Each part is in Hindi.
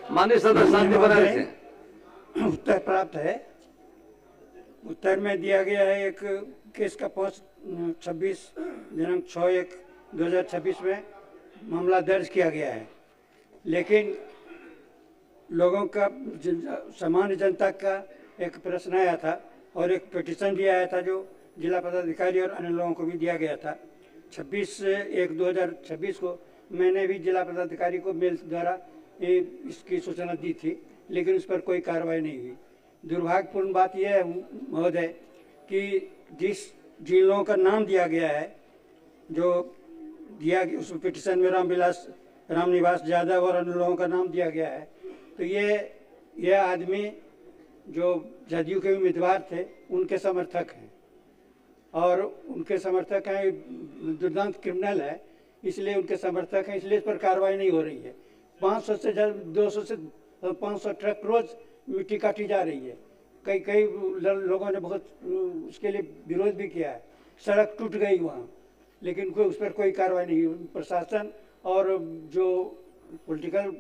माननीय सदस्य शांति बनाए रखें। उत्तर प्राप्त है। उत्तर में दिया गया है एक केस का 26 दिनांक 6/1/2026 में मामला दर्ज किया गया है, लेकिन लोगों का सामान्य जनता का एक प्रश्न आया था और एक पिटीशन भी आया था जो जिला पदाधिकारी और अन्य लोगों को भी दिया गया था। 26/1/2026 को मैंने भी जिला पदाधिकारी को मेल द्वारा इसकी सूचना दी थी, लेकिन उस पर कोई कार्रवाई नहीं हुई। दुर्भाग्यपूर्ण बात यह है महोदय कि जिन लोगों का नाम दिया गया है, जो दिया उस पिटीशन में रामनिवास यादव और अन्य लोगों का नाम दिया गया है, तो ये आदमी जो जदयू के उम्मीदवार थे उनके समर्थक हैं और उनके समर्थक हैं, दुर्दांत क्रिमिनल है, इसलिए उनके समर्थक हैं, इसलिए इस पर कार्रवाई नहीं हो रही है। 500 से 200 से 500 ट्रक रोज मिट्टी काटी जा रही है। कई लोगों ने बहुत उसके लिए विरोध भी किया है। सड़क टूट गई वहाँ, लेकिन उस पर कोई कार्रवाई नहीं हुई। प्रशासन और जो पॉलिटिकल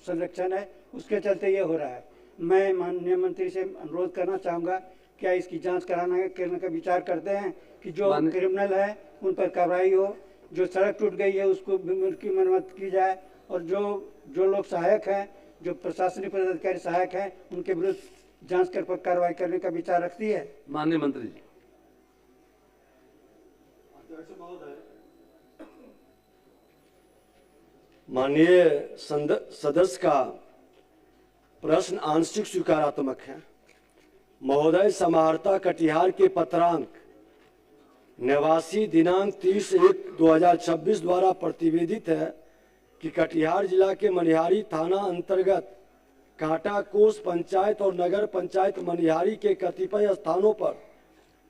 संरक्षण है उसके चलते ये हो रहा है। मैं माननीय मंत्री से अनुरोध करना चाहूँगा, क्या इसकी जांच करने का विचार करते हैं कि जो क्रिमिनल है उन पर कार्रवाई हो, जो सड़क टूट गई है उसको की मरम्मत की जाए, और जो लोग सहायक हैं, जो प्रशासनिक पदाधिकारी सहायक हैं, उनके विरुद्ध जांच कर कार्रवाई करने का विचार रखती है। माननीय मंत्री जी। माननीय सदस्य का प्रश्न आंशिक स्वीकारात्मक है। महोदय समाहर्ता कटिहार के पत्रांक निवासी दिनांक 30/1/2026 द्वारा प्रतिवेदित है कि कटिहार जिला के मनिहारी थाना अंतर्गत कांटाकोस पंचायत और नगर पंचायत मनिहारी के कतिपय स्थानों पर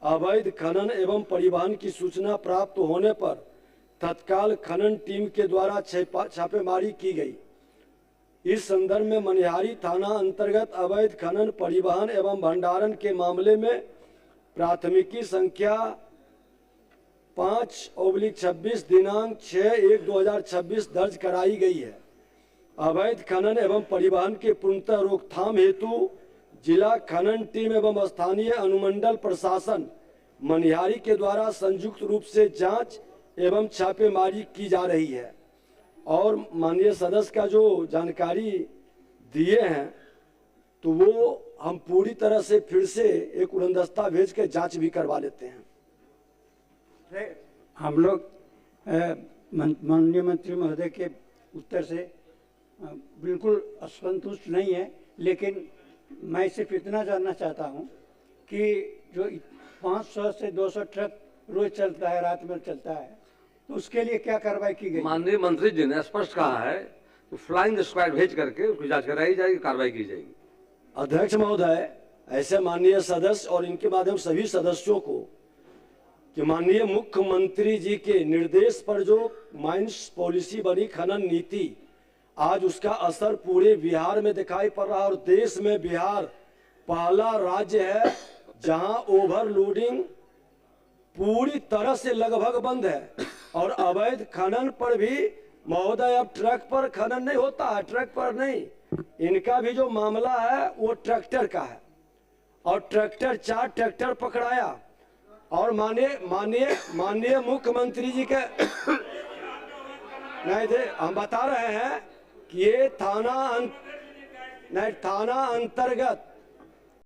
अवैध खनन एवं परिवहन की सूचना प्राप्त होने पर तत्काल खनन टीम के द्वारा छापेमारी की गई। इस संदर्भ में मनिहारी थाना अंतर्गत अवैध खनन परिवहन एवं भंडारण के मामले में प्राथमिकी संख्या 5/26 दिनांक 6/1/2026 दर्ज कराई गई है। अवैध खनन एवं परिवहन के पूर्णतः रोकथाम हेतु जिला खनन टीम एवं स्थानीय अनुमंडल प्रशासन मनिहारी के द्वारा संयुक्त रूप से जांच एवं छापेमारी की जा रही है। और माननीय सदस्य का जो जानकारी दिए हैं तो वो हम पूरी तरह से फिर से एक उड़नदस्ता भेज के जांच भी करवा लेते हैं। हम लोग माननीय मंत्री महोदय के उत्तर से बिल्कुल असंतुष्ट नहीं है, लेकिन मैं सिर्फ इतना जानना चाहता हूं कि जो 500 से 200 ट्रक रोज चलता है, रात में चलता है, तो उसके लिए क्या कार्रवाई की गई? माननीय मंत्री जी ने स्पष्ट कहा है कि फ्लाइंग स्क्वाड भेज करके उसकी जांच कराई जाएगी, कार्रवाई की जाएगी। अध्यक्ष महोदय, ऐसे माननीय सदस्य और इनके माध्यम सभी सदस्यों को कि माननीय मुख्यमंत्री जी के निर्देश पर जो माइंस पॉलिसी बनी, खनन नीति, आज उसका असर पूरे बिहार में दिखाई पड़ रहा है और देश में बिहार पहला राज्य है जहां ओवरलोडिंग पूरी तरह से लगभग बंद है। और अवैध खनन पर भी महोदय अब ट्रक पर खनन नहीं होता है, ट्रक पर नहीं, इनका भी जो मामला है वो ट्रैक्टर का है और 4 ट्रैक्टर पकड़ाया। और माननीय मुख्यमंत्री जी के नहीं थे, हम बता रहे हैं कि ये थाना अंतर्गत